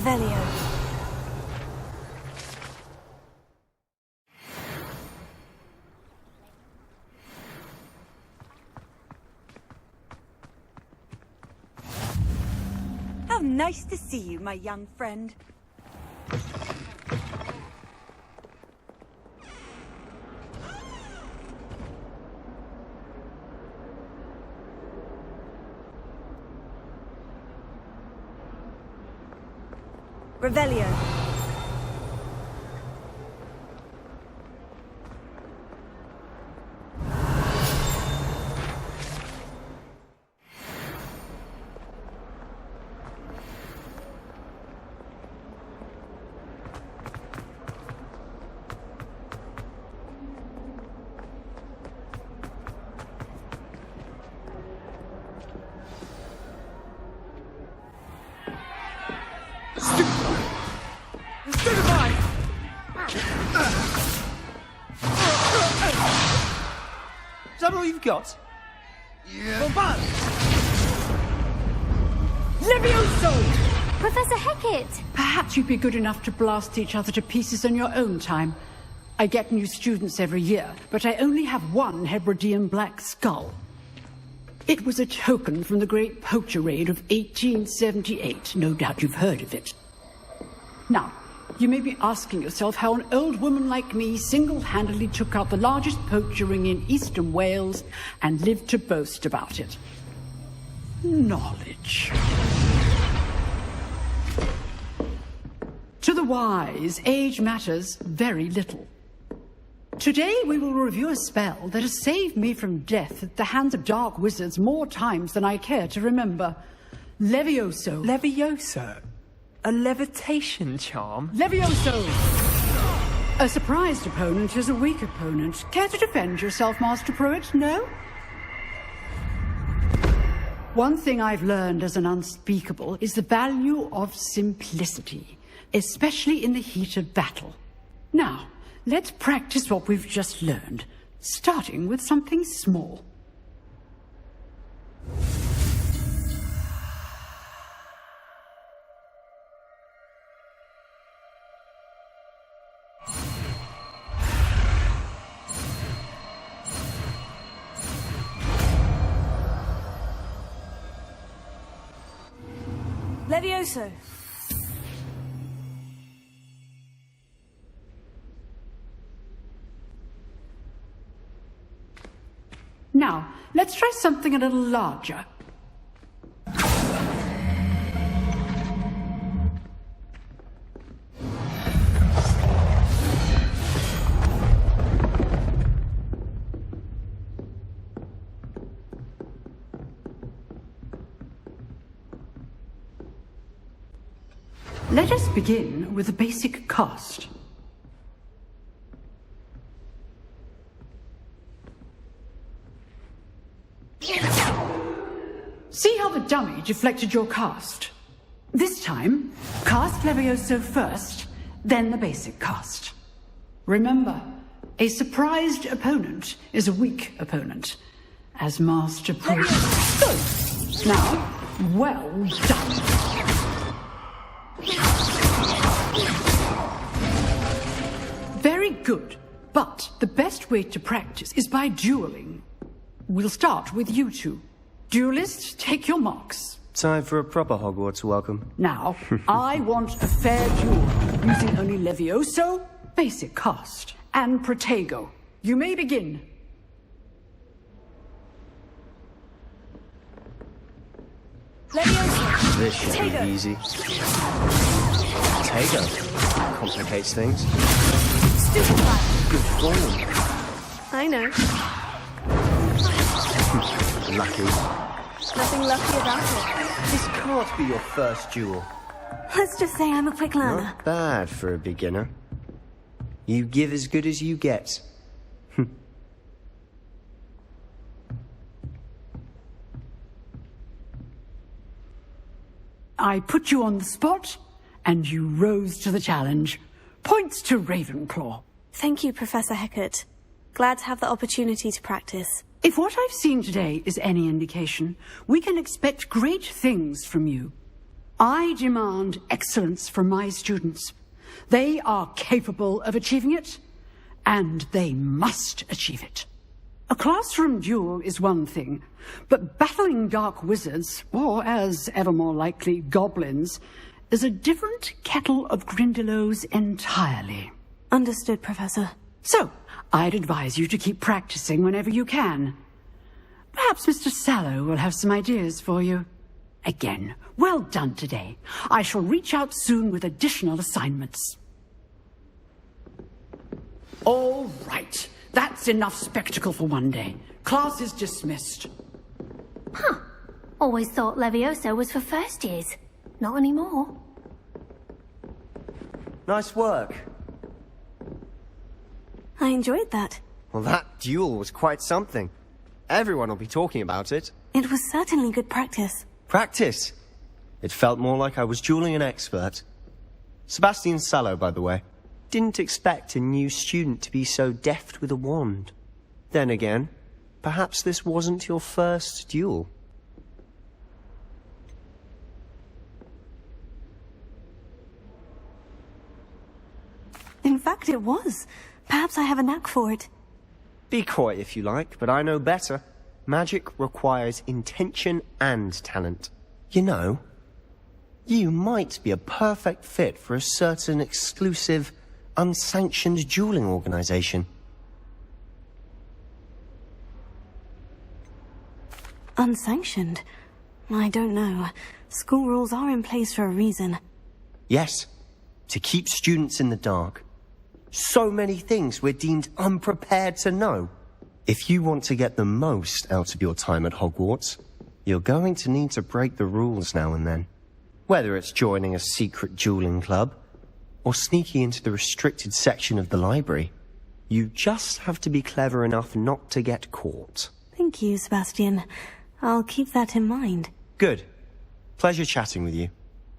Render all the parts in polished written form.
Revelio. How nice to see you, my young friend. Revelio. Is that all you've got? Yeah. Bombard! Levioso! Professor Hecat! Perhaps you'd be good enough to blast each other to pieces in your own time. I get new students every year, but I only have one Hebridean black skull. It was a token from the Great Poacher Raid of 1878. No doubt you've heard of it. Now, you may be asking yourself how an old woman like me single-handedly took out the largest poacher ring in eastern Wales and lived to boast about it. Knowledge. To the wise, age matters very little. Today we will review a spell that has saved me from death at the hands of dark wizards more times than I care to remember. Levioso. Levioso? A levitation charm? Levioso! A surprised opponent is a weak opponent. Care to defend yourself, Master Pruitt? No? One thing I've learned as an unspeakable is the value of simplicity, especially in the heat of battle. Now, let's practice what we've just learned, starting with something small. Levioso. Now, let's try something a little larger. Let us begin with a basic cast. See how the dummy deflected your cast? This time, cast Levioso first, then the basic cast. Remember, a surprised opponent is a weak opponent, as Master Pruitt. Good. Now, well done. Very good, but the best way to practice is by dueling. We'll start with you two. Duelists, take your marks. Time for a proper Hogwarts welcome. Now, I want a fair duel, using only Levioso, basic cast, and Protego. You may begin. Levioso. This should be easy. Protego complicates things. Stupefy. Good form. I know. Lucky. Nothing lucky about it. This can't be your first duel. Let's just say I'm a quick learner. Not bad for a beginner. You give as good as you get. I put you on the spot, and you rose to the challenge. Points to Ravenclaw. Thank you, Professor Hecat. Glad to have the opportunity to practice. If what I've seen today is any indication, we can expect great things from you. I demand excellence from my students. They are capable of achieving it, and they must achieve it. A classroom duel is one thing, but battling dark wizards, or as ever more likely, goblins, is a different kettle of Grindylows entirely. Understood, Professor. So, I'd advise you to keep practicing whenever you can. Perhaps Mr. Sallow will have some ideas for you. Again, well done today. I shall reach out soon with additional assignments. All right. That's enough spectacle for one day. Class is dismissed. Huh. Always thought Levioso was for first years. Not anymore. Nice work. I enjoyed that. Well, that duel was quite something. Everyone will be talking about it. It was certainly good practice. Practice? It felt more like I was dueling an expert. Sebastian Sallow, by the way. Didn't expect a new student to be so deft with a wand. Then again, perhaps this wasn't your first duel. In fact, it was. Perhaps I have a knack for it. Be coy if you like, but I know better. Magic requires intention and talent. You know, you might be a perfect fit for a certain exclusive, unsanctioned dueling organization. Unsanctioned? I don't know. School rules are in place for a reason. Yes, to keep students in the dark. So many things we're deemed unprepared to know. If you want to get the most out of your time at Hogwarts, you're going to need to break the rules now and then. Whether it's joining a secret dueling club, or sneaking into the restricted section of the library, you just have to be clever enough not to get caught. Thank you, Sebastian. I'll keep that in mind. Good. Pleasure chatting with you.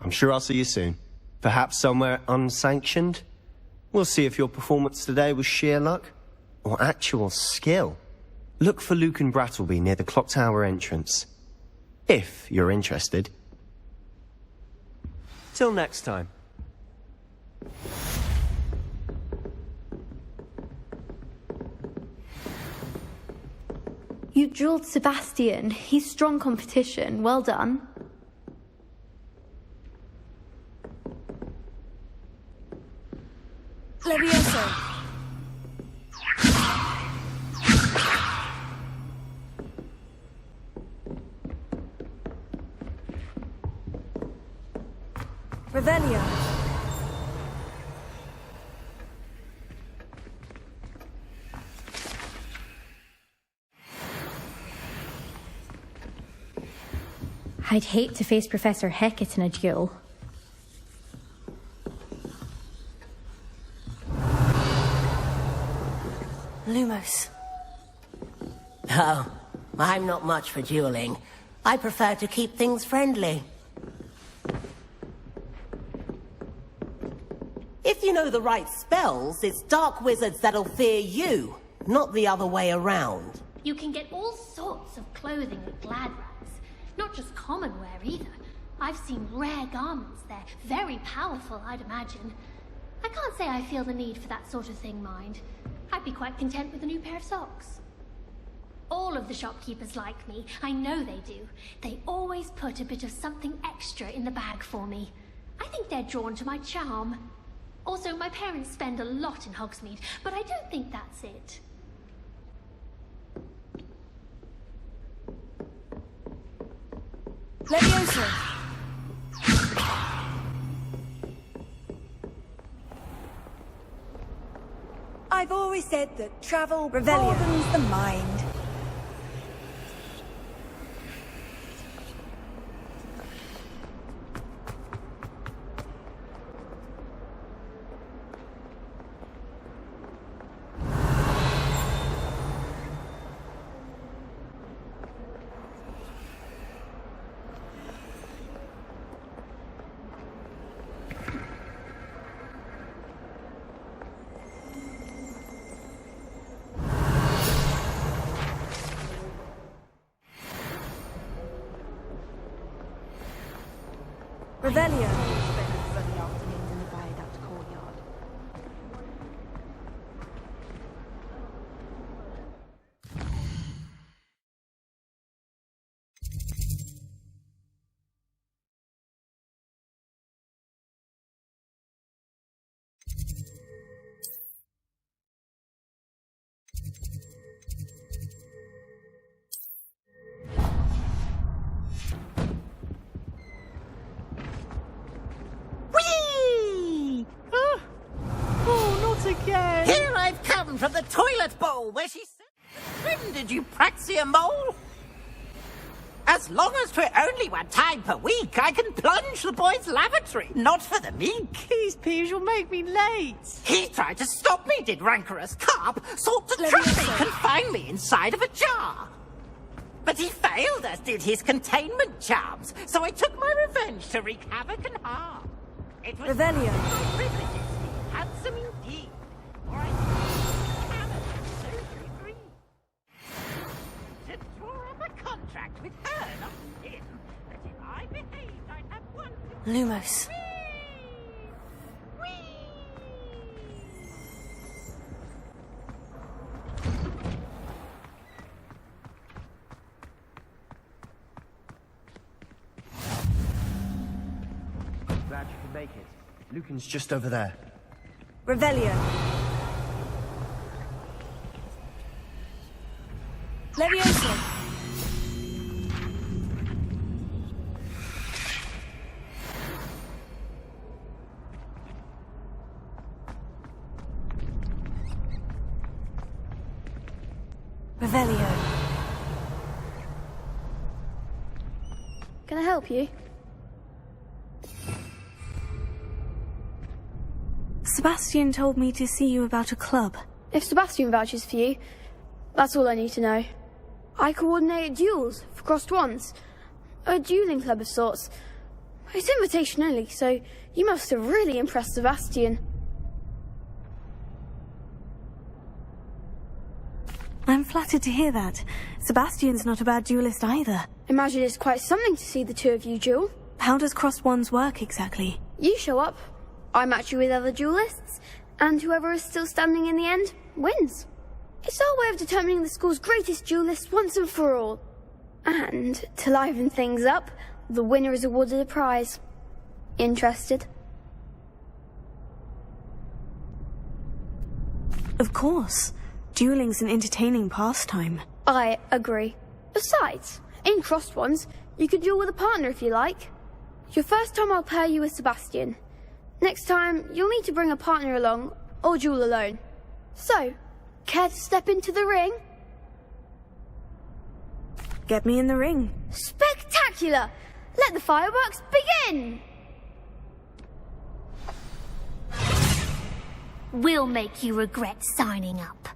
I'm sure I'll see you soon. Perhaps somewhere unsanctioned? We'll see if your performance today was sheer luck or actual skill. Look for Lucan Brattleby near the clock tower entrance. If you're interested. Till next time. You dueled Sebastian. He's strong competition. Well done. Levioso! Revelio! I'd hate to face Professor Hecat in a duel. Lumos. Oh, I'm not much for dueling. I prefer to keep things friendly. If you know the right spells, it's dark wizards that'll fear you, not the other way around. You can get all sorts of clothing at Glad Rags. Not just common wear either. I've seen rare garments there. Very powerful, I'd imagine. I can't say I feel the need for that sort of thing, mind. I'd be quite content with a new pair of socks. All of the shopkeepers like me. I know they do. They always put a bit of something extra in the bag for me. I think they're drawn to my charm. Also, my parents spend a lot in Hogsmeade, but I don't think that's it. Levioso! I've always said that travel broadens the mind. Revelio. Here I've come from the toilet bowl where she said, "When did you praxia mole?" As long as 'twere only one time per week, I can plunge the boy's lavatory, not for the meek. These peas will make me late. He tried to stop me, did rancorous carp, sought to trap me, confine me inside of a jar. But he failed, as did his containment charms, so I took my revenge to wreak havoc and harm. It was Revelio. my privileges, handsome indeed, for I cannot so free. To draw up a contract with her, not him, that if I behaved, I'd have one. Lumos. Glad you could make it. Lucan's just over there. Revelio. Levioso. Revelio. Can I help you? Sebastian told me to see you about a club. If Sebastian vouches for you, that's all I need to know. I coordinate duels for crossed wands. A dueling club of sorts. It's invitation only, so you must have really impressed Sebastian. I'm flattered to hear that. Sebastian's not a bad duelist either. Imagine it's quite something to see the two of you duel. How does crossed wands work exactly? You show up, I match you with other duelists, and whoever is still standing in the end wins. It's our way of determining the school's greatest duelist once and for all. And, to liven things up, the winner is awarded a prize. Interested? Of course. Dueling's an entertaining pastime. I agree. Besides, in crossed ones, you could duel with a partner if you like. Your first time I'll pair you with Sebastian. Next time, you'll need to bring a partner along, or duel alone. So, care to step into the ring? Get me in the ring. Spectacular! Let the fireworks begin! We'll make you regret signing up.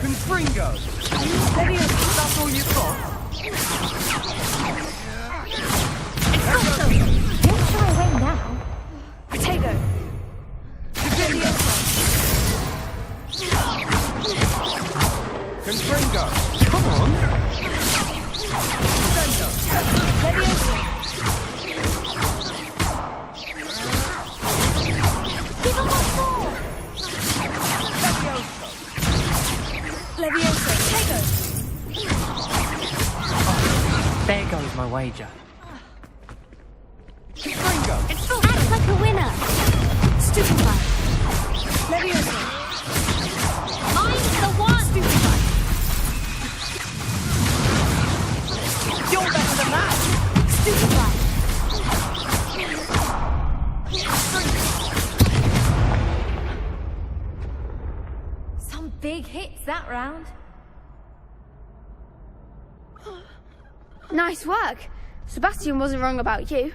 Confringo! That's all you've got? Won't shy away now. Potato. Confringo! Come on! Give him one more! Levioso. Potato. There goes my wager. Confringo! Act like a winner! Stupefy. Levioso. Mine's the one! Stupefy. You're better than that! Stupefy. Some big hits that round. Nice work. Sebastian wasn't wrong about you.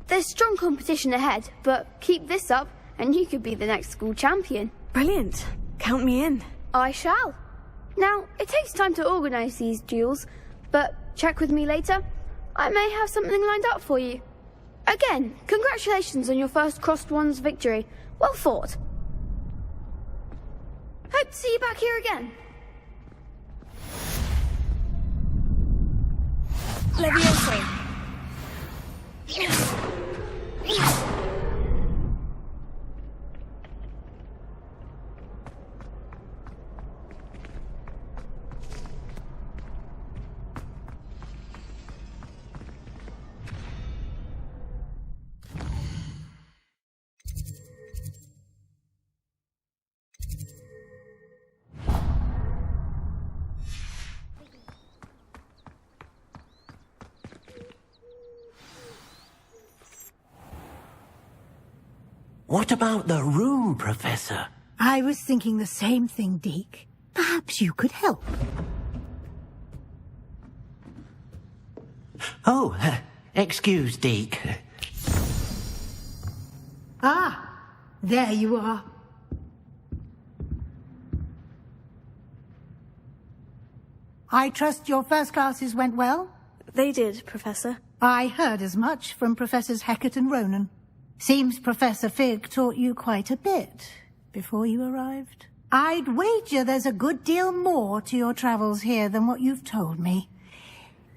There's strong competition ahead, but keep this up and you could be the next school champion. Brilliant. Count me in. I shall. Now, it takes time to organise these duels, but check with me later. I may have something lined up for you. Again, congratulations on your first Crossed Wands victory. Well fought. Hope to see you back here again. Levioso. What about the room, Professor? I was thinking the same thing, Deke. Perhaps you could help. Oh, excuse, Deke. Ah, there you are. I trust your first classes went well? They did, Professor. I heard as much from Professors Hecat and Ronan. Seems Professor Fig taught you quite a bit before you arrived. I'd wager there's a good deal more to your travels here than what you've told me.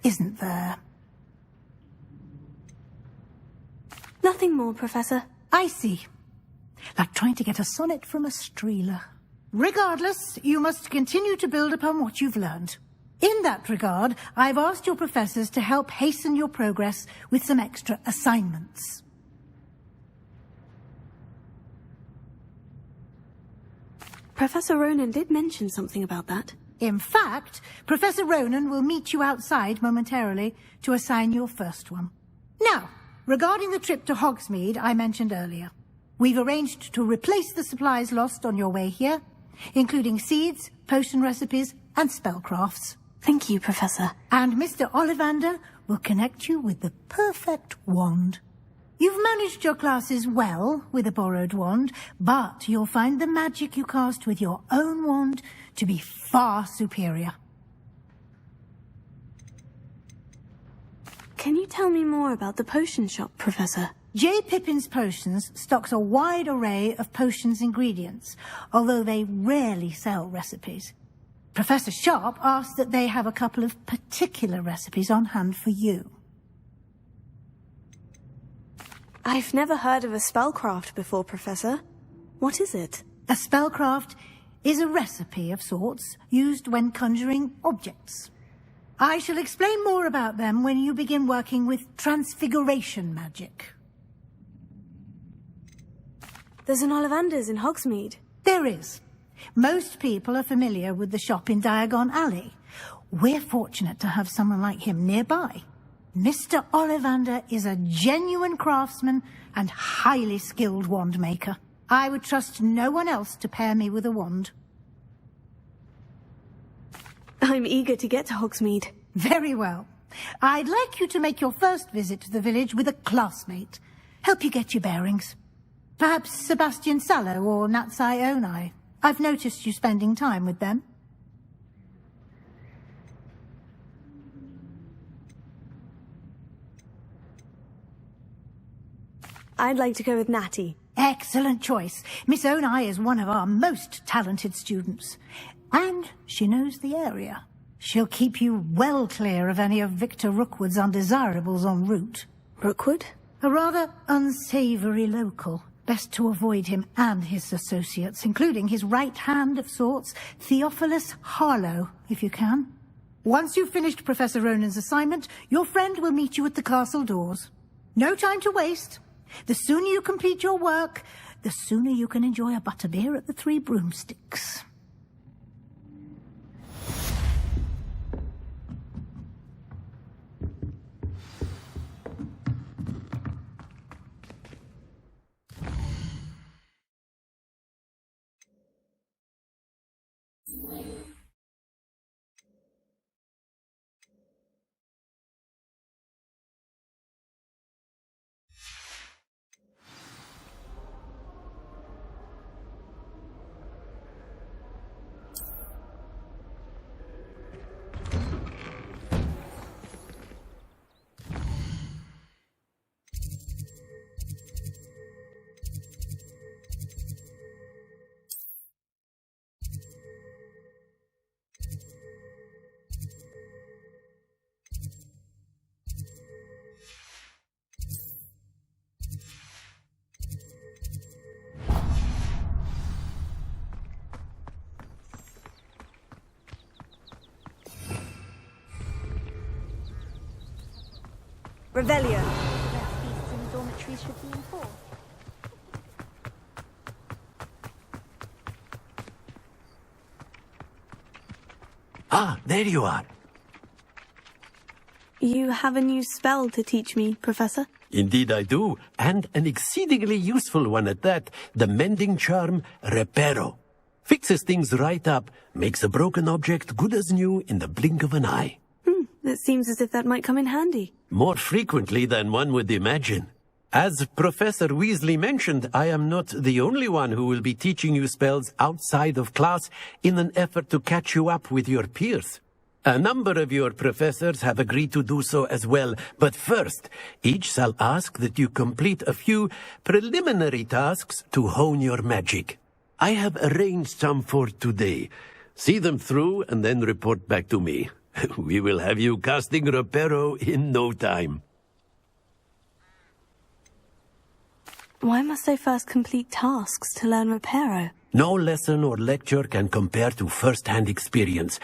Isn't there? Nothing more, Professor. I see. Like trying to get a sonnet from a streeler. Regardless, you must continue to build upon what you've learned. In that regard, I've asked your professors to help hasten your progress with some extra assignments. Professor Ronan did mention something about that. In fact, Professor Ronan will meet you outside momentarily to assign your first one. Now, regarding the trip to Hogsmeade I mentioned earlier, we've arranged to replace the supplies lost on your way here, including seeds, potion recipes, and spellcrafts. Thank you, Professor. And Mr. Ollivander will connect you with the perfect wand. You've managed your classes well with a borrowed wand, but you'll find the magic you cast with your own wand to be far superior. Can you tell me more about the potion shop, Professor? J. Pippin's Potions stocks a wide array of potions ingredients, although they rarely sell recipes. Professor Sharp asked that they have a couple of particular recipes on hand for you. I've never heard of a spellcraft before, Professor. What is it? A spellcraft is a recipe of sorts used when conjuring objects. I shall explain more about them when you begin working with Transfiguration magic. There's an Ollovanders in Hogsmeade. There is. Most people are familiar with the shop in Diagon Alley. We're fortunate to have someone like him nearby. Mr. Ollivander is a genuine craftsman and highly skilled wand maker. I would trust no one else to pair me with a wand. I'm eager to get to Hogsmeade. Very well. I'd like you to make your first visit to the village with a classmate. Help you get your bearings. Perhaps Sebastian Sallow or Natsai Onai. I've noticed you spending time with them. I'd like to go with Natty. Excellent choice. Miss Onai is one of our most talented students. And she knows the area. She'll keep you well clear of any of Victor Rookwood's undesirables en route. Rookwood? A rather unsavoury local. Best to avoid him and his associates, including his right hand of sorts, Theophilus Harlow, if you can. Once you've finished Professor Ronan's assignment, your friend will meet you at the castle doors. No time to waste. The sooner you complete your work, the sooner you can enjoy a butterbeer at the Three Broomsticks. Revelio. Less beasts in the dormitories should be enforced. Ah, there you are. You have a new spell to teach me, Professor? Indeed I do, and an exceedingly useful one at that. The mending charm, Reparo. Fixes things right up, makes a broken object good as new in the blink of an eye. It seems as if that might come in handy. More frequently than one would imagine. As Professor Weasley mentioned, I am not the only one who will be teaching you spells outside of class in an effort to catch you up with your peers. A number of your professors have agreed to do so as well, but first, each shall ask that you complete a few preliminary tasks to hone your magic. I have arranged some for today. See them through and then report back to me. We will have you casting Reparo in no time. Why must I first complete tasks to learn Reparo? No lesson or lecture can compare to first-hand experience,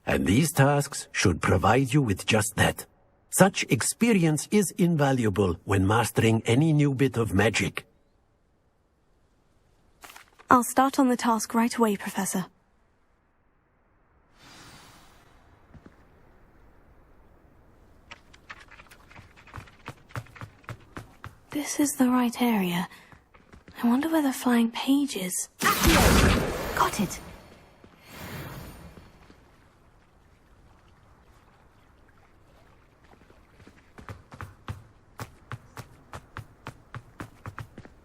and these tasks should provide you with just that. Such experience is invaluable when mastering any new bit of magic. I'll start on the task right away, Professor. This is the right area. I wonder where the flying page is. Got it.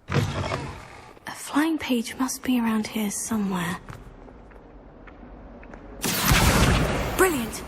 A flying page must be around here somewhere. Brilliant!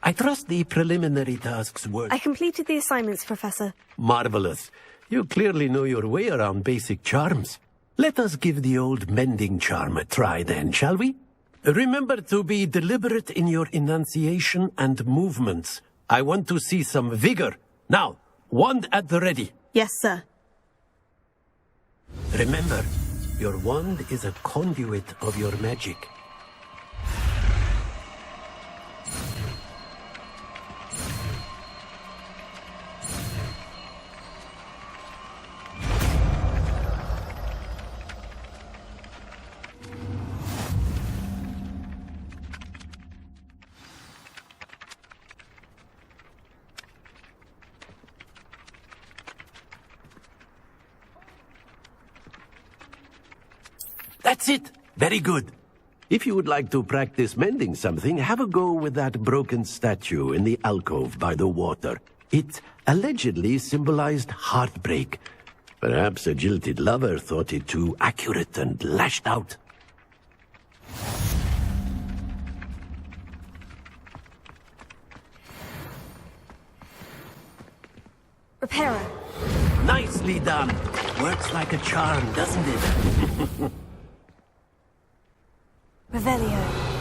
I trust the preliminary tasks were... I completed the assignments, Professor. Marvelous. You clearly know your way around basic charms. Let us give the old mending charm a try then, shall we? Remember to be deliberate in your enunciation and movements. I want to see some vigor. Now, wand at the ready. Yes, sir. Remember, your wand is a conduit of your magic. That's it! Very good. If you would like to practice mending something, have a go with that broken statue in the alcove by the water. It allegedly symbolized heartbreak. Perhaps a jilted lover thought it too accurate and lashed out. Reparo. Nicely done. Works like a charm, doesn't it? Revelio.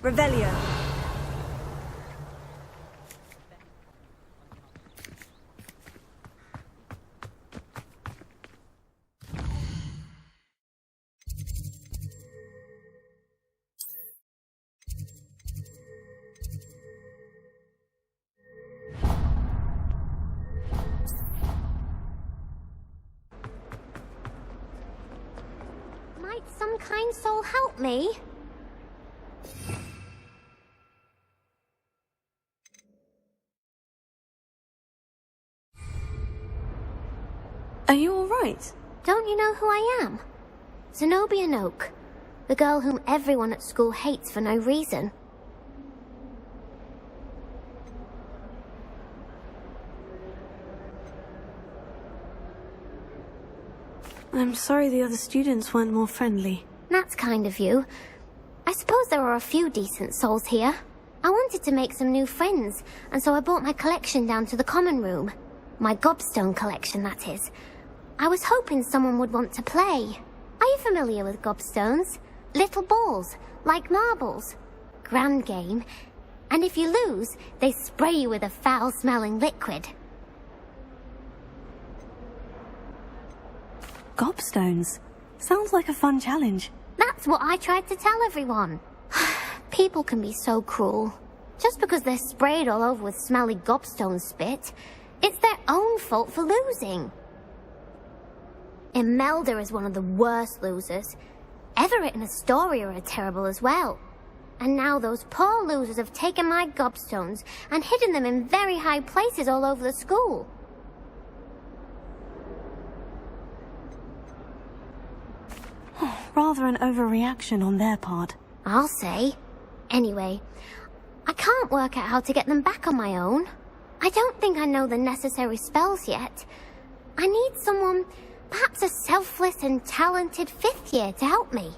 Revelio. Might some kind soul help me? Are you all right? Don't you know who I am? Zenobia Noke, the girl whom everyone at school hates for no reason. I'm sorry the other students weren't more friendly. That's kind of you, I suppose there are a few decent souls here. I wanted to make some new friends, and so I brought my collection down to the common room. My Gobstone collection, that is. I was hoping someone would want to play. Are you familiar with Gobstones? Little balls, like marbles. Grand game. And if you lose, they spray you with a foul-smelling liquid. Gobstones? Sounds like a fun challenge. That's what I tried to tell everyone. People can be so cruel. Just because they're sprayed all over with smelly Gobstone spit, it's their own fault for losing. Imelda is one of the worst losers. Everett and Astoria are terrible as well. And now those poor losers have taken my Gobstones and hidden them in very high places all over the school. Rather an overreaction on their part. I'll say. Anyway, I can't work out how to get them back on my own. I don't think I know the necessary spells yet. I need someone, perhaps a selfless and talented 5th year to help me.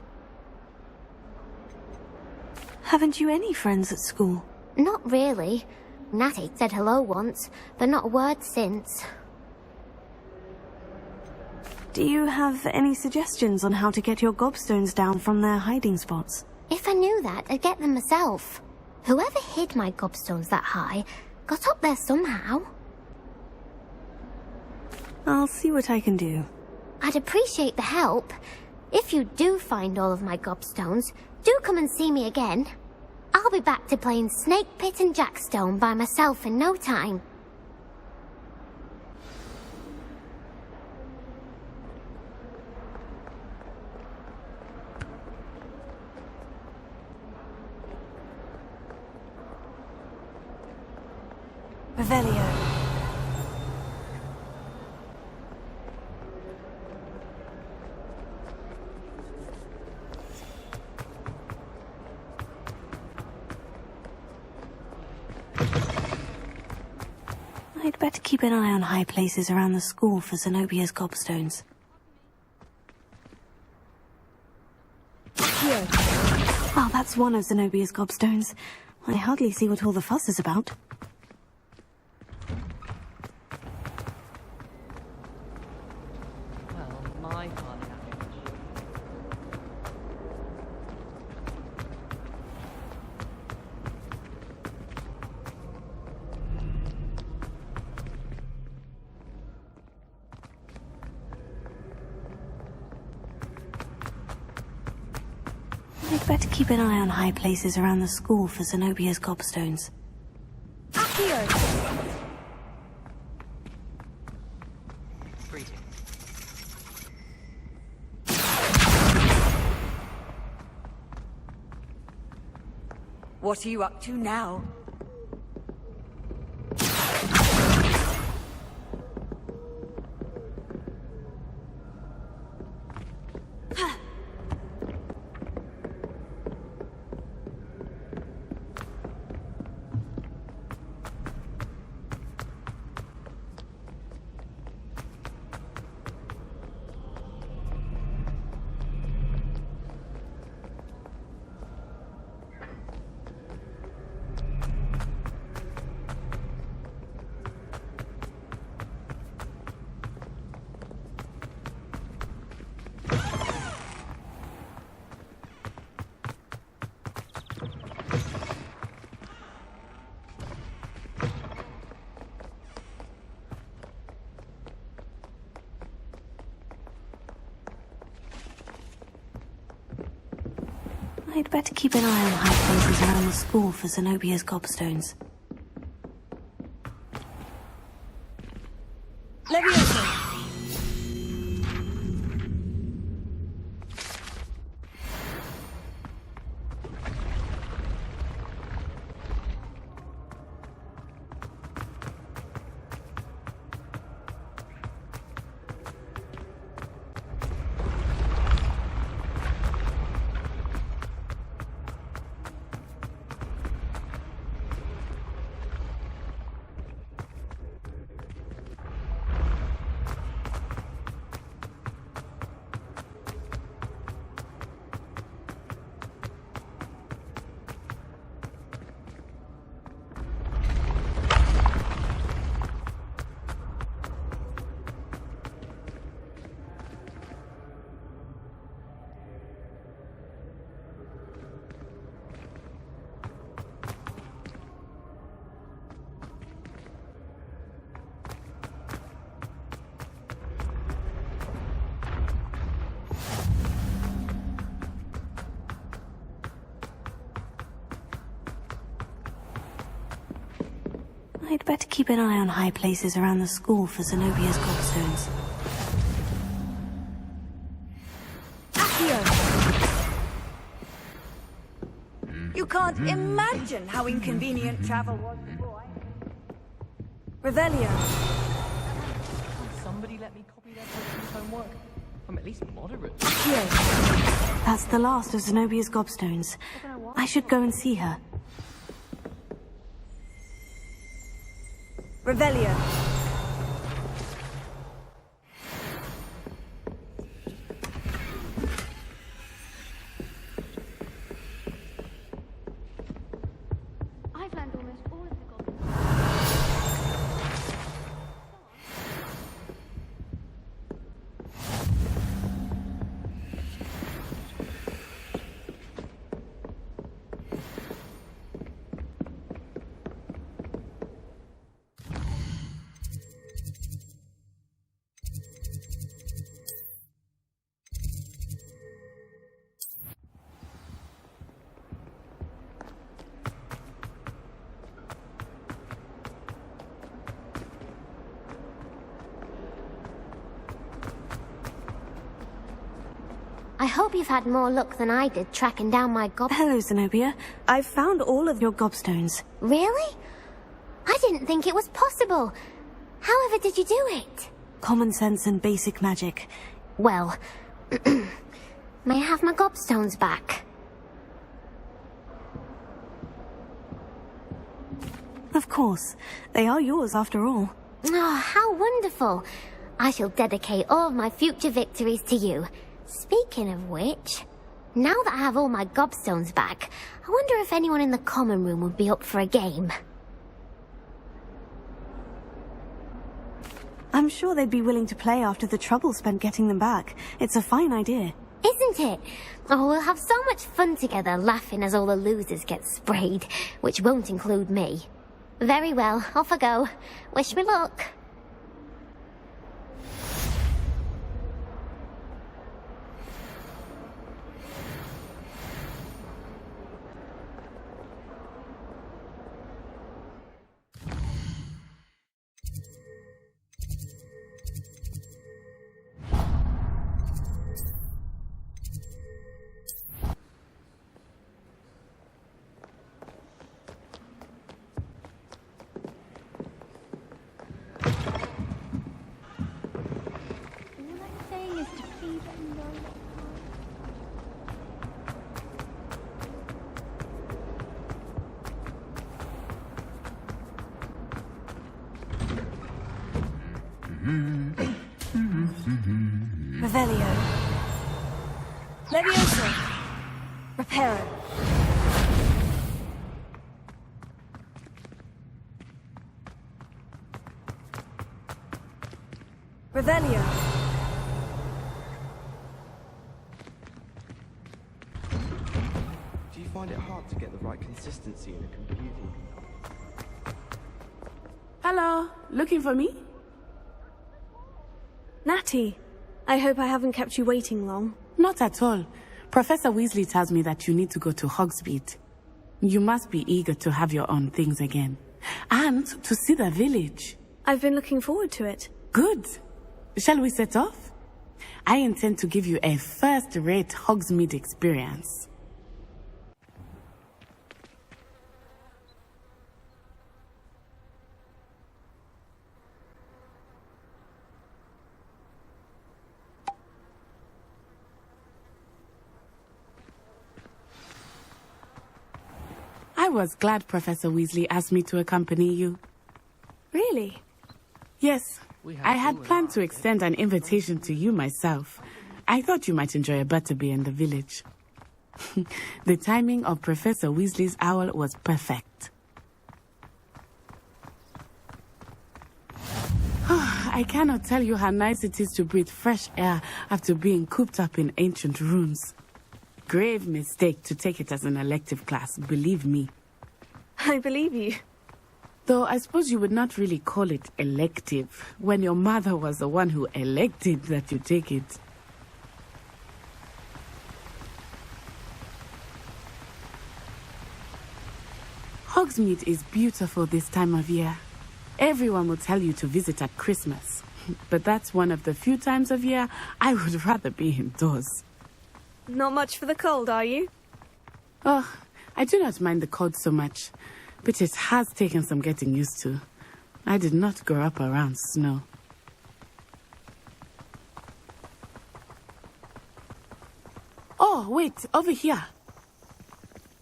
Haven't you any friends at school? Not really. Natty said hello once, but not a word since. Do you have any suggestions on how to get your Gobstones down from their hiding spots? If I knew that, I'd get them myself. Whoever hid my Gobstones that high got up there somehow. I'll see what I can do. I'd appreciate the help. If you do find all of my Gobstones, do come and see me again. I'll be back to playing Snake Pit and Jackstone by myself in no time. Revelio. I'd better keep an eye on high places around the school for Zenobia's Gobstones. Here. Oh, that's one of Zenobia's Gobstones. I hardly see what all the fuss is about. I'd better keep an eye on high places around the school for Zenobia's Gobstones. Here. What are you up to now? I'd better keep an eye on high places around the school for Zenobia's Gobstones. Levioso. I'd better keep an eye on high places around the school for Zenobia's Gobstones. You can't imagine how inconvenient travel was before. Revelio. Somebody let me copy their children's homework. I'm at least moderate. That's the last of Zenobia's Gobstones. I should go and see her. Revelio. I've learned almost all of the goblins. I hope you've had more luck than I did tracking down my Hello, Zenobia. I've found all of your Gobstones. Really? I didn't think it was possible. However did you do it? Common sense and basic magic. Well, may I have my Gobstones back? Of course. They are yours after all. Oh, how wonderful. I shall dedicate all of my future victories to you. Speaking of which, now that I have all my Gobstones back, I wonder if anyone in the common room would be up for a game. I'm sure they'd be willing to play after the trouble spent getting them back. It's a fine idea. Isn't it? Oh, we'll have so much fun together laughing as all the losers get sprayed, which won't include me. Very well, off I go. Wish me luck. Revelio. Levioso. Reparo. Revelio. Do you find it hard to get the right consistency in a computer? Hello, looking for me? Natty, I hope I haven't kept you waiting long. Not at all. Professor Weasley tells me that you need to go to Hogsmeade. You must be eager to have your own things again. And to see the village. I've been looking forward to it. Good. Shall we set off? I intend to give you a first-rate Hogsmeade experience. I was glad Professor Weasley asked me to accompany you. Really? Yes. I had planned to extend an invitation to you myself. I thought you might enjoy a Brattleby in the village. The timing of Professor Weasley's owl was perfect. I cannot tell you how nice it is to breathe fresh air after being cooped up in ancient ruins. Grave mistake to take it as an elective class, believe me. I believe you. Though I suppose you would not really call it elective, when your mother was the one who elected that you take it. Hogsmeade is beautiful this time of year. Everyone will tell you to visit at Christmas. But that's one of the few times of year I would rather be indoors. Not much for the cold, are you? Oh, I do not mind the cold so much, but it has taken some getting used to. I did not grow up around snow. Oh, wait, over here.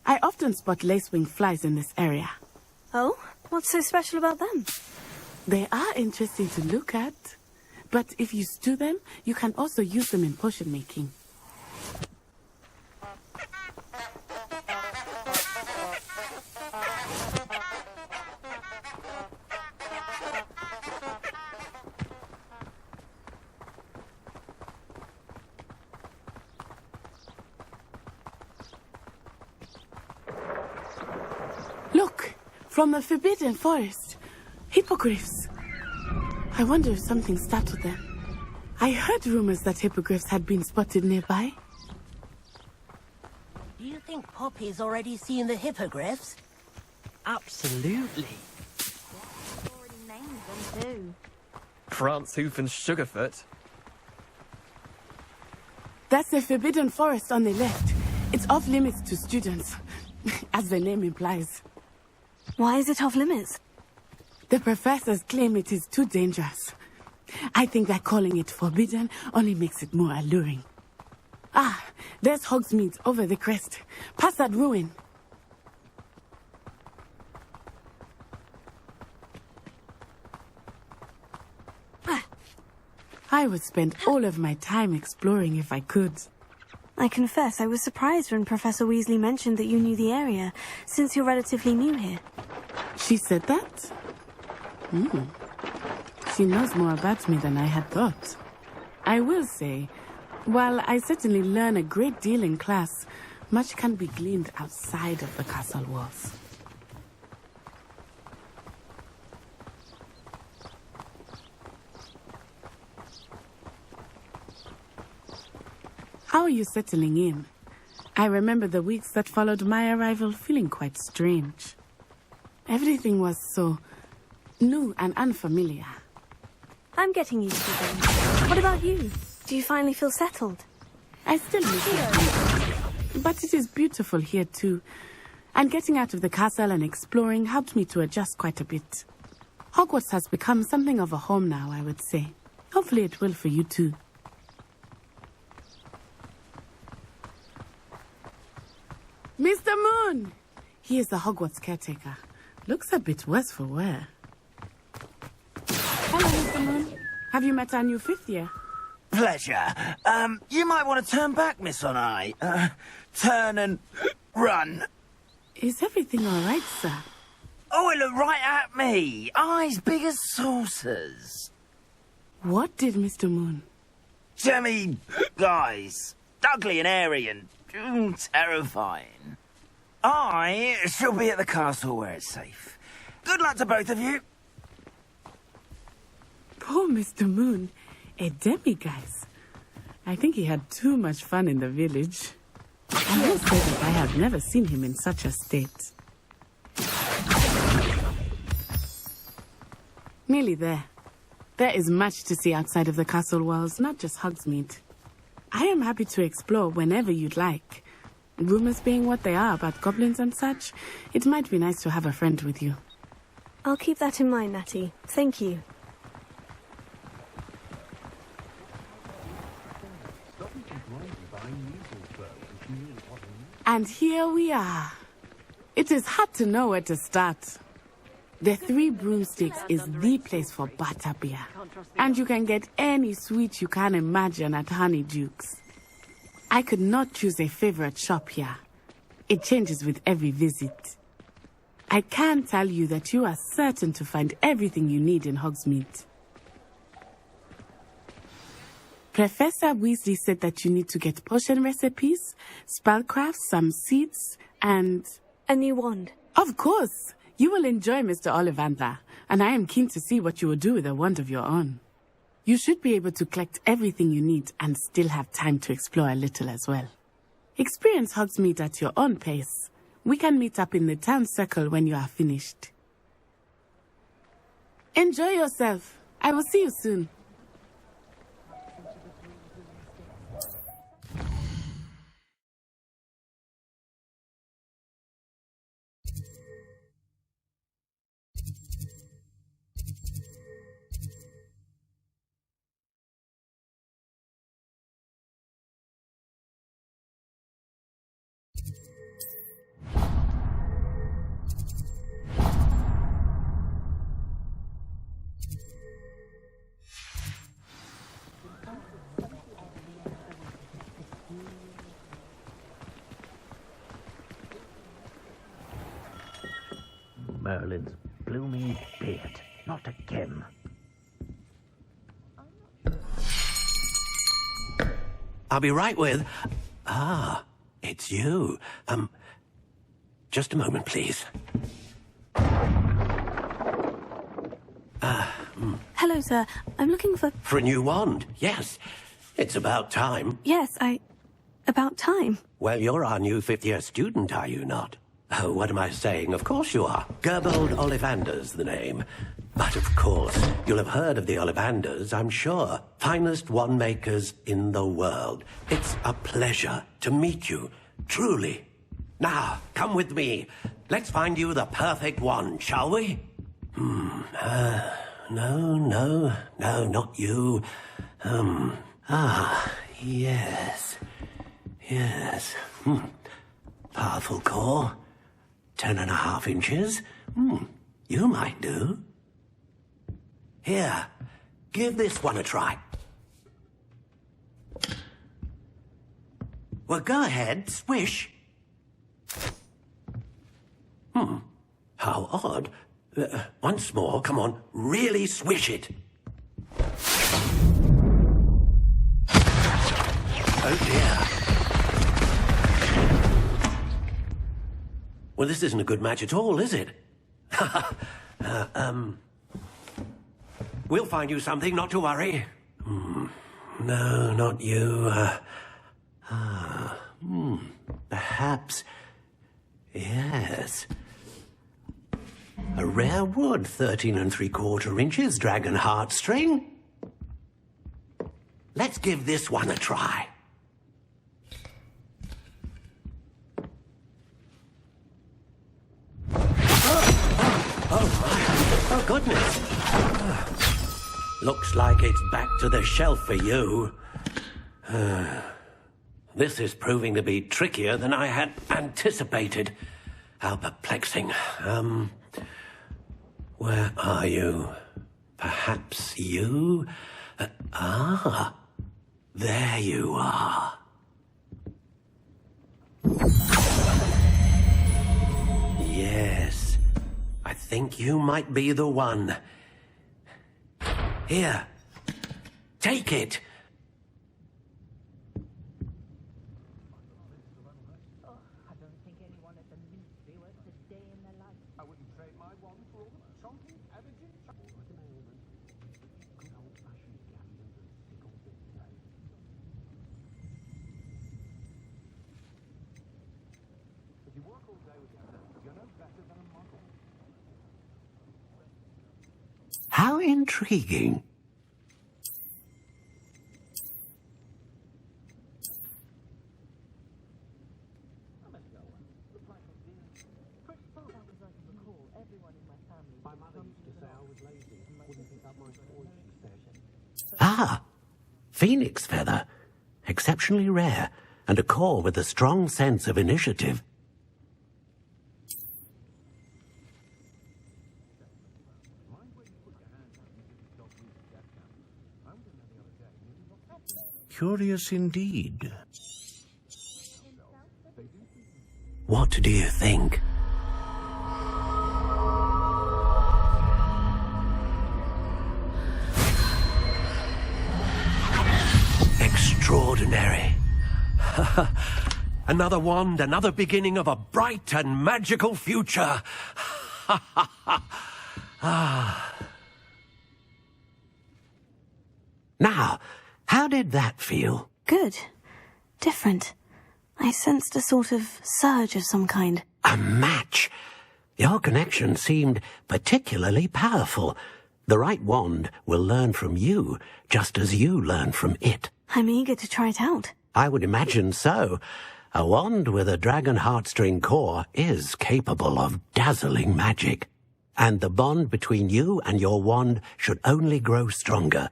I often spot lacewing flies in this area. Oh? What's so special about them? They are interesting to look at. But if you stew them, you can also use them in potion making. Look! From the Forbidden Forest. Hippogriffs. I wonder if something startled them. I heard rumors that hippogriffs had been spotted nearby. Do you think Poppy's already seen the hippogriffs? Absolutely. Already named them too. Prancehoof and Sugarfoot. That's the Forbidden Forest on the left. It's off limits to students, as the name implies. Why is it off limits? The professors claim it is too dangerous. I think that calling it forbidden only makes it more alluring. Ah, there's Hogsmeade over the crest. Past that ruin. I would spend all of my time exploring if I could. I confess I was surprised when Professor Weasley mentioned that you knew the area, since you're relatively new here. She said that? She knows more about me than I had thought. I will say, while I certainly learn a great deal in class, much can be gleaned outside of the castle walls. How are you settling in? I remember the weeks that followed my arrival feeling quite strange. Everything was so new and unfamiliar. I'm getting used to them. What about you? Do you finally feel settled? I still miss it. But it is beautiful here too. And getting out of the castle and exploring helped me to adjust quite a bit. Hogwarts has become something of a home now, I would say. Hopefully it will for you too. Mr. Moon! He is the Hogwarts caretaker. Looks a bit worse for wear. Hello, Mr. Moon. Have you met our new fifth year? Pleasure. You might want to turn back, Miss On-Eye. Turn and run. Is everything all right, sir? Oh, it looked right at me. Eyes big as saucers. What did Mr. Moon? Jemmy eyes. Ugly and airy and terrifying. I shall be at the castle where it's safe. Good luck to both of you. Poor Mr. Moon. A demiguise. I think he had too much fun in the village. I will say that I have never seen him in such a state. Nearly there. There is much to see outside of the castle walls, not just Hogsmeade. I am happy to explore whenever you'd like. Rumors being what they are about goblins and such, it might be nice to have a friend with you. I'll keep that in mind, Natty. Thank you. And here we are. It is hard to know where to start. The Three Broomsticks is the place for butterbeer. And you can get any sweet you can imagine at Honeyduke's. I could not choose a favorite shop here. It changes with every visit. I can tell you that you are certain to find everything you need in Hogsmeade. Professor Weasley said that you need to get potion recipes, spellcraft, some seeds, and... a new wand. Of course! You will enjoy Mr. Ollivander, and I am keen to see what you will do with a wand of your own. You should be able to collect everything you need and still have time to explore a little as well. Experience Hogsmeade at your own pace. We can meet up in the town circle when you are finished. Enjoy yourself. I will see you soon. Merlin's blooming beard. Not again. I'll be right with... Ah, it's you. Just a moment, please. Hello, sir. I'm looking for... For a new wand, yes. It's about time. Yes, about time. Well, you're our new fifth-year student, are you not? Oh, what am I saying? Of course you are. Gerbold Ollovanders, the name. But of course, you'll have heard of the Ollovanders, I'm sure. Finest wand makers in the world. It's a pleasure to meet you, truly. Now, come with me. Let's find you the perfect wand, shall we? No, not you. Yes. Powerful core. 10.5 inches. You might do. Here, give this one a try. Well, go ahead, swish. How odd. Once more, come on, really swish it. Oh dear. Well, this isn't a good match at all, is it? We'll find you something, not to worry. No, not you. Perhaps... Yes. A rare wood, 13 3/4 inches, dragon heartstring. Let's give this one a try. Oh, goodness. Looks like it's back to the shelf for you. This is proving to be trickier than I had anticipated. How perplexing. Where are you? Perhaps you? There you are. Yes. I think you might be the one. Here. Take it. How intriguing. Phoenix feather. Exceptionally rare, and a core with a strong sense of initiative. Curious indeed. What do you think? Extraordinary. Another wand, another beginning of a bright and magical future. Now, how did that feel? Good. Different. I sensed a sort of surge of some kind. A match. Your connection seemed particularly powerful. The right wand will learn from you, just as you learn from it. I'm eager to try it out. I would imagine so. A wand with a dragon heartstring core is capable of dazzling magic. And the bond between you and your wand should only grow stronger.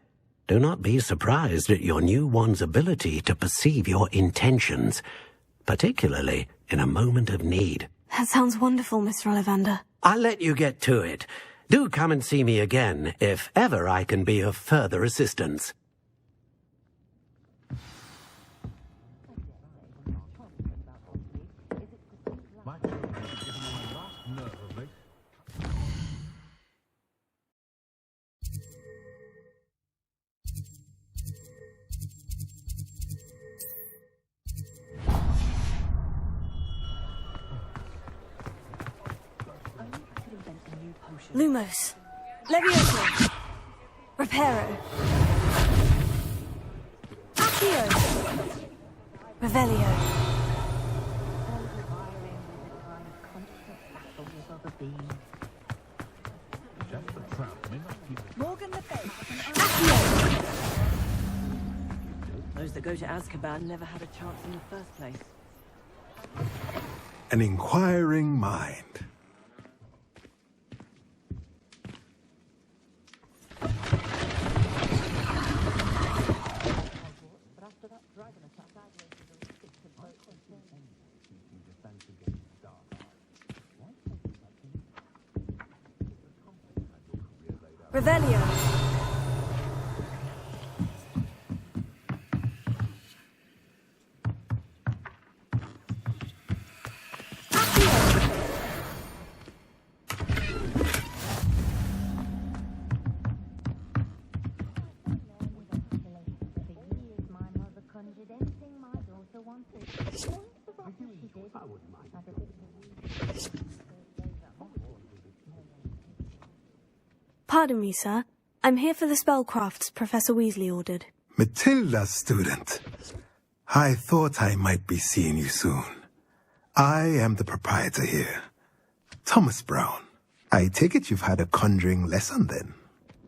Do not be surprised at your new wand's ability to perceive your intentions, particularly in a moment of need. That sounds wonderful, Mr. Ollivander. I'll let you get to it. Do come and see me again, if ever I can be of further assistance. Lumos. Levioso. Reparo. Accio. Revelio. Morgan Le Fay. Accio. Those that go to Azkaban never had a chance in the first place. An inquiring mind. Revelio. Pardon me, sir. I'm here for the spellcrafts Professor Weasley ordered. Matilda's student. I thought I might be seeing you soon. I am the proprietor here, Thomas Brown. I take it you've had a conjuring lesson then?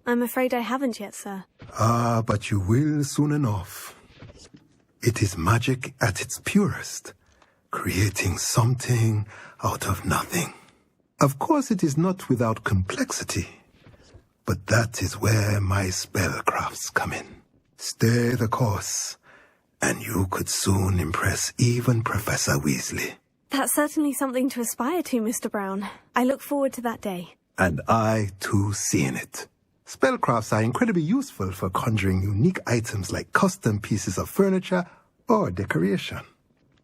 I'm afraid I haven't yet, sir. Ah, but you will soon enough. It is magic at its purest, creating something out of nothing. Of course, it is not without complexity, but that is where my spellcrafts come in. Stay the course, and you could soon impress even Professor Weasley. That's certainly something to aspire to, Mr. Brown. I look forward to that day. And I, too, seeing it. Spellcrafts are incredibly useful for conjuring unique items like custom pieces of furniture or decoration.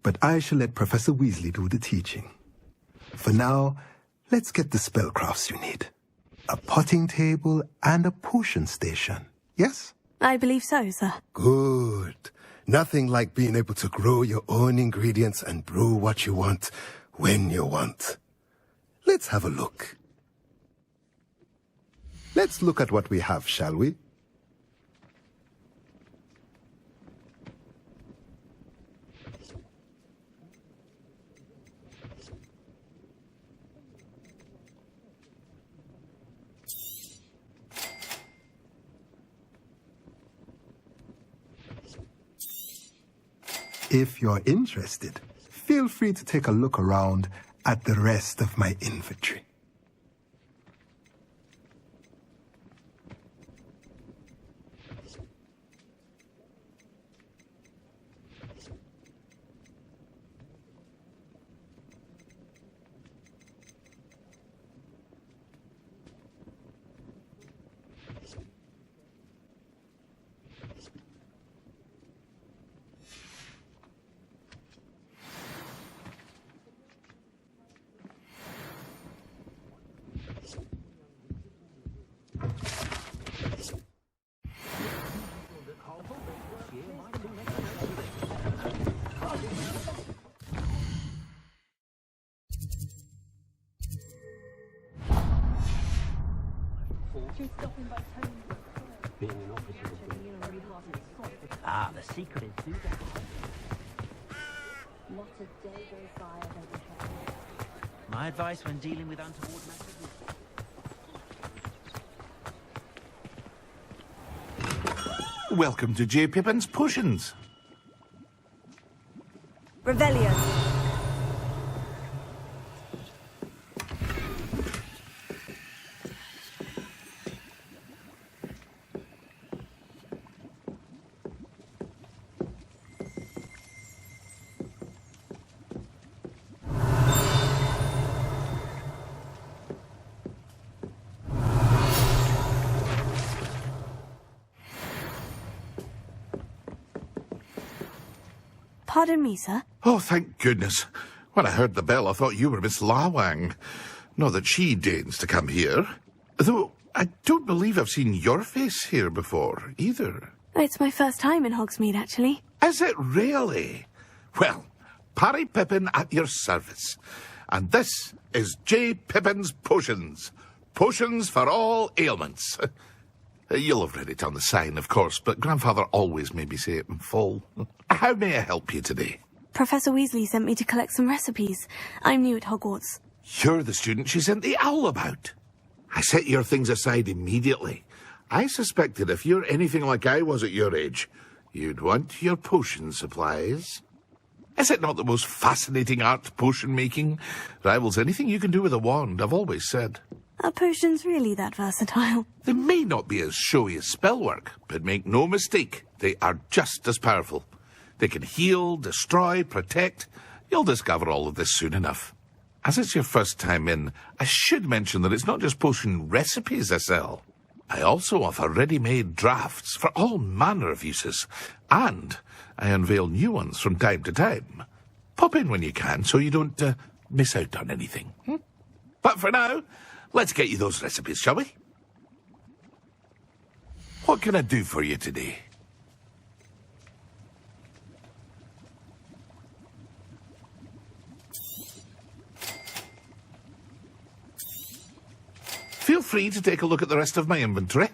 But I shall let Professor Weasley do the teaching. For now, let's get the spellcrafts you need. A potting table and a potion station, yes? I believe so, sir. Good. Nothing like being able to grow your own ingredients and brew what you want when you want. Let's have a look. Let's look at what we have, shall we? If you're interested, feel free to take a look around at the rest of my inventory. Ah, the secret is do that. Not a day goes by I don't wish I could. My advice when dealing with untoward matters is... Welcome to J. Pippin's Potions. Revelio. Pardon me, sir. Oh, thank goodness. When I heard the bell, I thought you were Miss Lawang. Not that she deigns to come here. Though, I don't believe I've seen your face here before, either. It's my first time in Hogsmeade, actually. Is it really? Well, Parry Pippin at your service. And this is J. Pippin's Potions. Potions for all ailments. You'll have read it on the sign, of course, but Grandfather always made me say it in full. How may I help you today? Professor Weasley sent me to collect some recipes. I'm new at Hogwarts. You're the student she sent the owl about. I set your things aside immediately. I suspected if you're anything like I was at your age, you'd want your potion supplies. Is it not the most fascinating art, potion making? Rivals anything you can do with a wand, I've always said. Are potions really that versatile? They may not be as showy as spellwork, but make no mistake, they are just as powerful. They can heal, destroy, protect. You'll discover all of this soon enough. As it's your first time in, I should mention that it's not just potion recipes I sell. I also offer ready-made drafts for all manner of uses, and I unveil new ones from time to time. Pop in when you can so you don't miss out on anything. But for now, let's get you those recipes, shall we? What can I do for you today? Feel free to take a look at the rest of my inventory,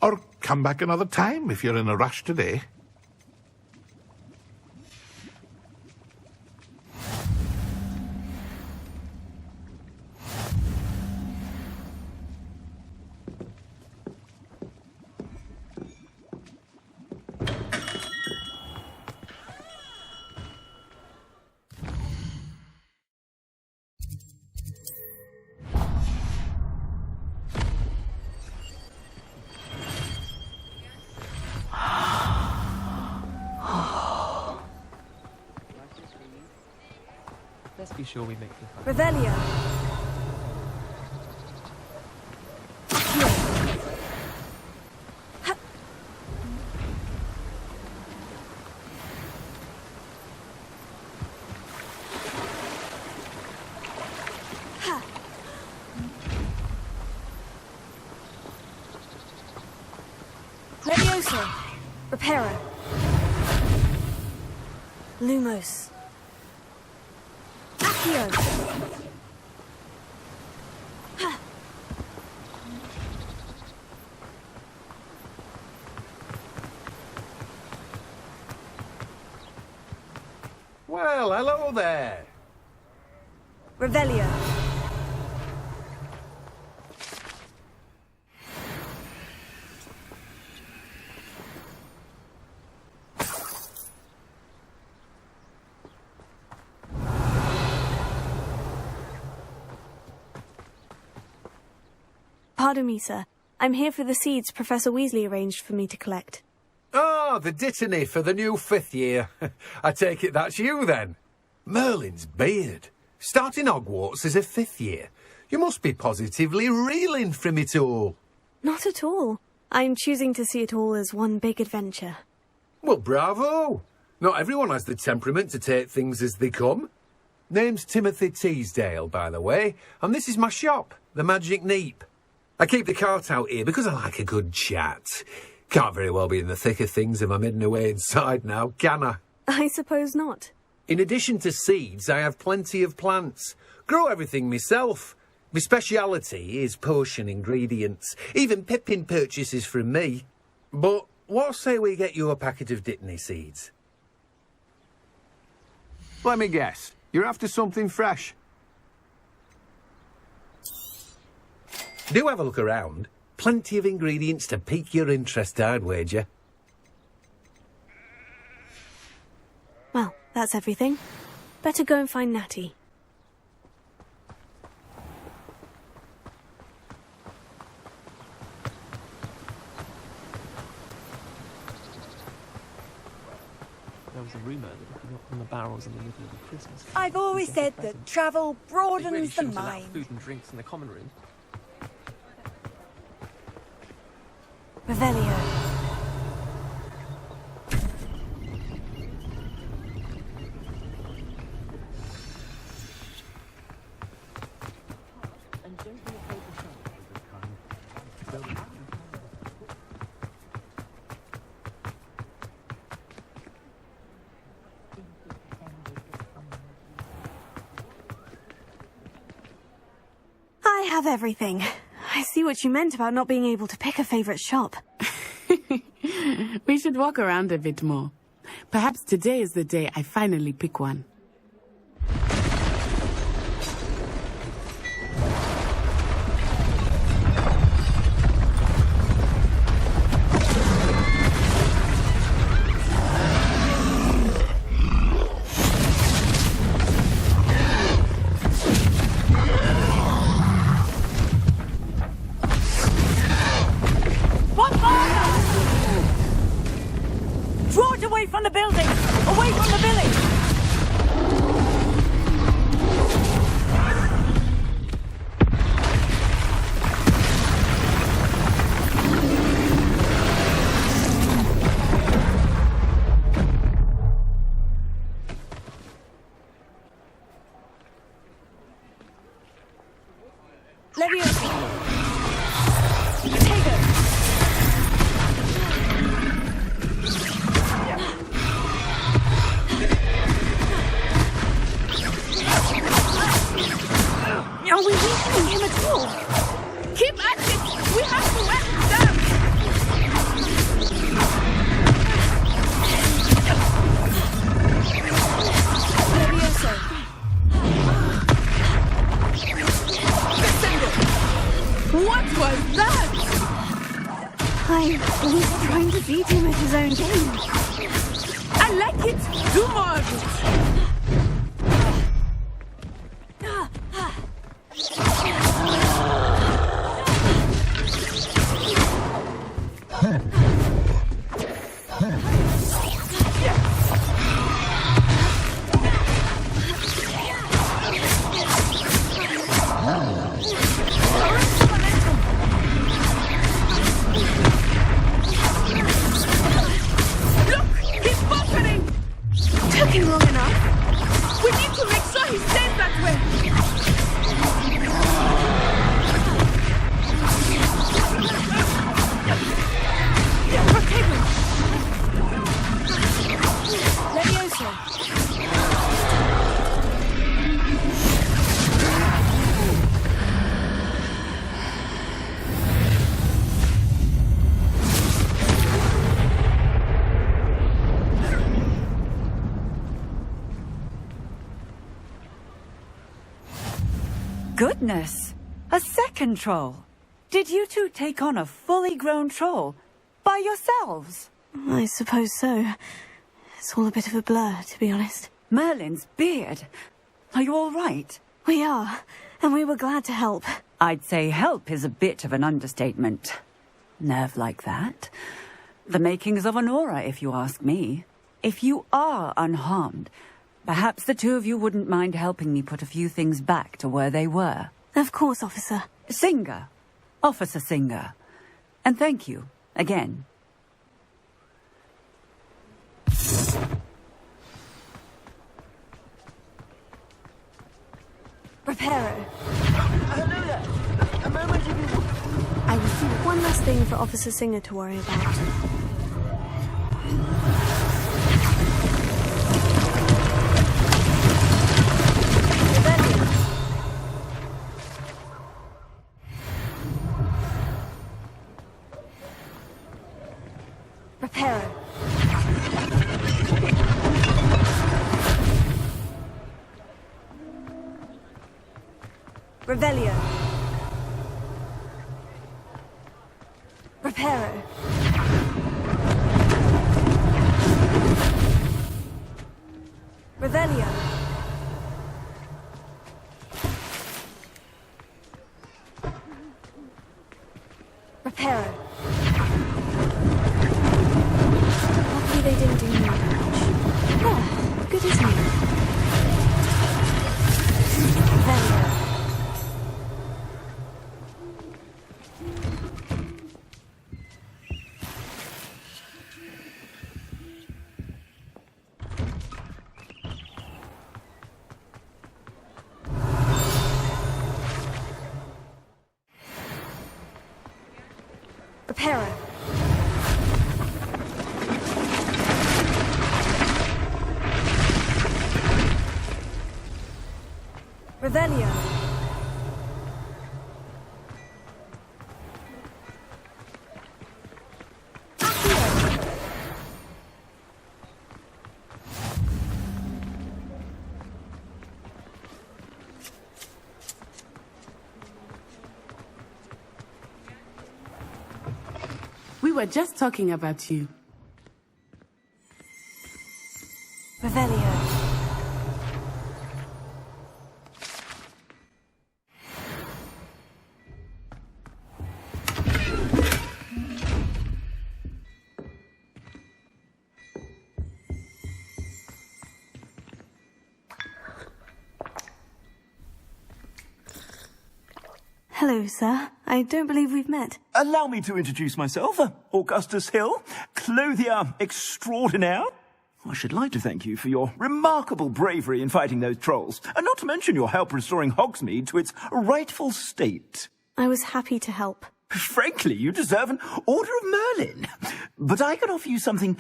or come back another time if you're in a rush today. Let's be sure we make the fun. Revelio. Levioso. Reparo. Lumos. Well, hello there. Revelio. Pardon me, sir. I'm here for the seeds Professor Weasley arranged for me to collect. Ah, the dittany for the new 5th year. I take it that's you, then. Merlin's beard. Starting Hogwarts as a 5th year. You must be positively reeling from it all. Not at all. I'm choosing to see it all as one big adventure. Well, bravo. Not everyone has the temperament to take things as they come. Name's Timothy Teasdale, by the way, and this is my shop, the Magic Neep. I keep the cart out here because I like a good chat. Can't very well be in the thick of things if I'm hidden away inside now, can I? I suppose not. In addition to seeds, I have plenty of plants. Grow everything myself. My speciality is potion ingredients. Even Pippin purchases from me. But what say we get you a packet of dittany seeds? Let me guess. You're after something fresh. Do have a look around. Plenty of ingredients to pique your interest, I'd wager. that's everything. Better go and find Natty. There was a rumour that if you knocked on the barrels in the middle of a Christmas, I've always said that travel they broadens really the shouldn't allow mind. food and drinks in the common room. Revelio. I have everything. I see what you meant about not being able to pick a favorite shop. We should walk around a bit more. Perhaps today is the day I finally pick one. Draw it away from the building! Away from the village! Levioso! Potato! Are we weakening him at all? Keep at it! We have to let him down! Levioso. What was that? I was trying to beat him at his own game. I like it! Do more of it! Took him long enough. We need to make sure he stays that way. Protect him. Levioso. Goodness! A second troll! Did you two take on a fully grown troll? By yourselves? I suppose so. It's all a bit of a blur, to be honest. Merlin's beard. Are you all right? We are, and we were glad to help. I'd say help is a bit of an understatement. Nerve like that. The makings of an aura, if you ask me. If you are unharmed, perhaps the two of you wouldn't mind helping me put a few things back to where they were. Of course, officer. Singer. Officer Singer. And thank you, again. Reparo. I will see one last thing for Officer Singer to worry about. Reparo. Revelio. Reparo. Revelio. Reparo. Luckily they didn't do more damage. Ah, good as new. Revelio. Reparo. Revelio. We were just talking about you. Revelio. Hello, sir. I don't believe we've met. Allow me to introduce myself. Augustus Hill, clothier extraordinaire. I should like to thank you for your remarkable bravery in fighting those trolls, and not to mention your help restoring Hogsmeade to its rightful state. I was happy to help. Frankly, you deserve an Order of Merlin. But I can offer you something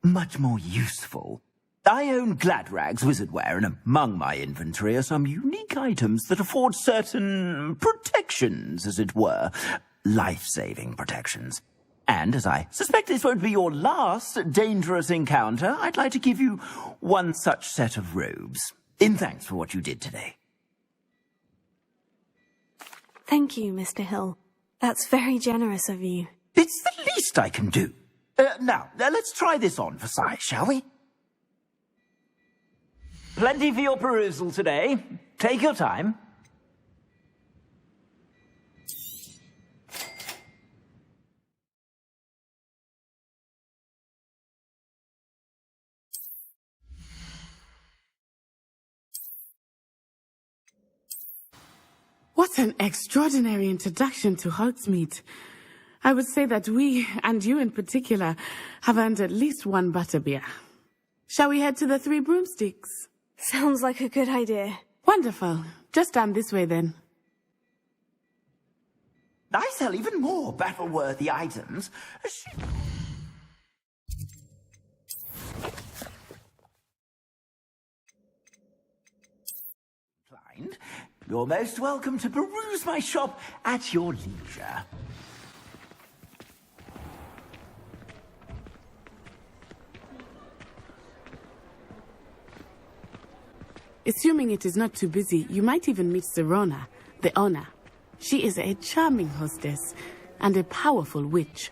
much more useful. I own Gladrag's wizardware, and among my inventory are some unique items that afford certain protections, as it were. Life-saving protections. And as I suspect this won't be your last dangerous encounter, I'd like to give you one such set of robes, in thanks for what you did today. Thank you, Mr. Hill. That's very generous of you. It's the least I can do. Now, let's try this on for size, shall we? Plenty for your perusal today. Take your time. What an extraordinary introduction to Hogsmeade. I would say that we, and you in particular, have earned at least one butterbeer. Shall we head to the Three Broomsticks? Sounds like a good idea. Wonderful. Just down this way then. I sell even more battle-worthy items. You're most welcome to peruse my shop at your leisure. Assuming it is not too busy, you might even meet Serona, the owner. She is a charming hostess and a powerful witch.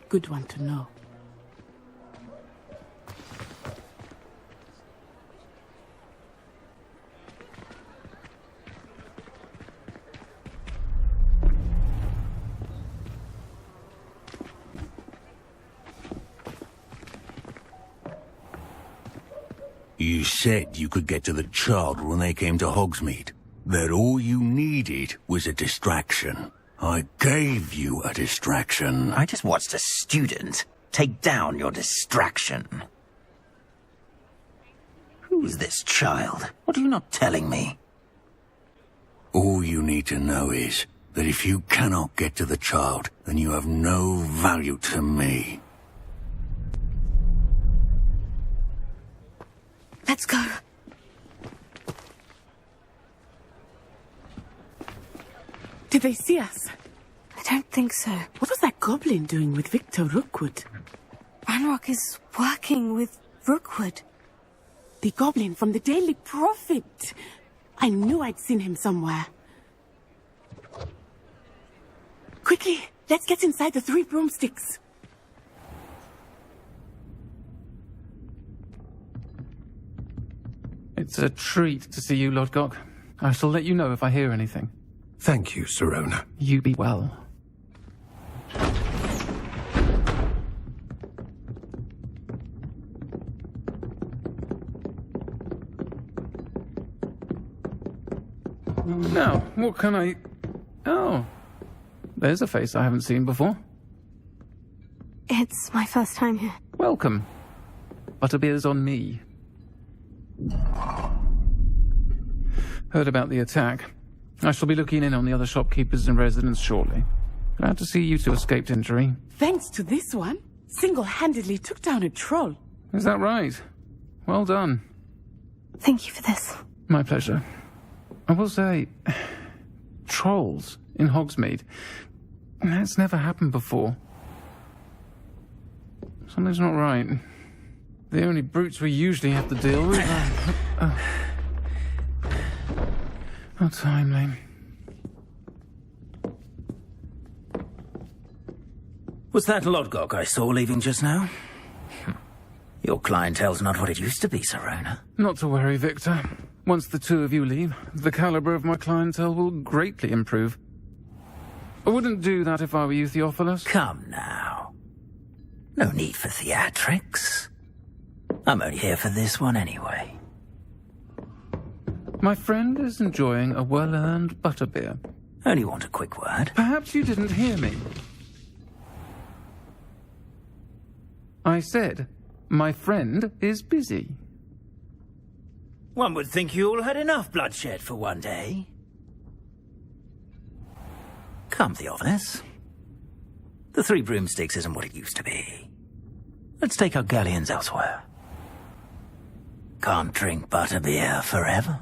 Good one to know. You said you could get to the child when they came to Hogsmeade. That all you needed was a distraction. I gave you a distraction. I just watched a student take down your distraction. Who is this child? What are you not telling me? All you need to know is that if you cannot get to the child, then you have no value to me. Let's go. Did they see us? I don't think so. What was that goblin doing with Victor Rookwood? Ranrock is working with Rookwood. The goblin from the Daily Prophet. I knew I'd seen him somewhere. Quickly, let's get inside the Three Broomsticks. It's a treat to see you, Lodgok. I shall let you know if I hear anything. Thank you, Sirona. You be well. Now, what can I... Oh, there's a face I haven't seen before. It's my first time here. Welcome. Butterbeer's on me. Heard about the attack. I shall be looking in on the other shopkeepers and residents shortly. Glad to see you two escaped injury. Thanks to this one, single-handedly took down a troll. Is that right? Well done. Thank you for this. My pleasure. I will say, trolls in Hogsmeade. That's never happened before. Something's not right. The only brutes we usually have to deal with are... How timely. Was that Lodgok I saw leaving just now? Your clientele's not what it used to be, Sirona. Not to worry, Victor. Once the two of you leave, the caliber of my clientele will greatly improve. I wouldn't do that if I were you, Theophilus. Come now. No need for theatrics. I'm only here for this one anyway. My friend is enjoying a well-earned butterbeer. Only want a quick word. Perhaps you didn't hear me. I said, my friend is busy. One would think you all had enough bloodshed for one day. Come, Theophilus. The Three Broomsticks isn't what it used to be. Let's take our galleons elsewhere. Can't drink butterbeer forever.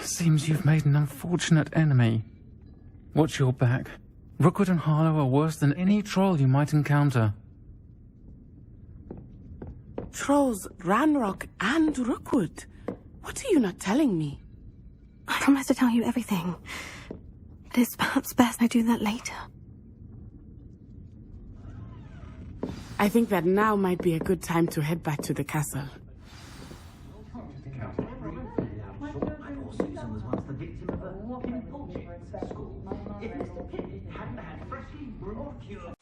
Seems you've made an unfortunate enemy. Watch your back. Rookwood and Harlow are worse than any troll you might encounter. Trolls, Ranrock, and Rookwood. What are you not telling me? I promise to tell you everything. But it's perhaps best I do that later. I think that now might be a good time to head back to the castle. If Mr. Pippin hadn't had freshly brewed cure...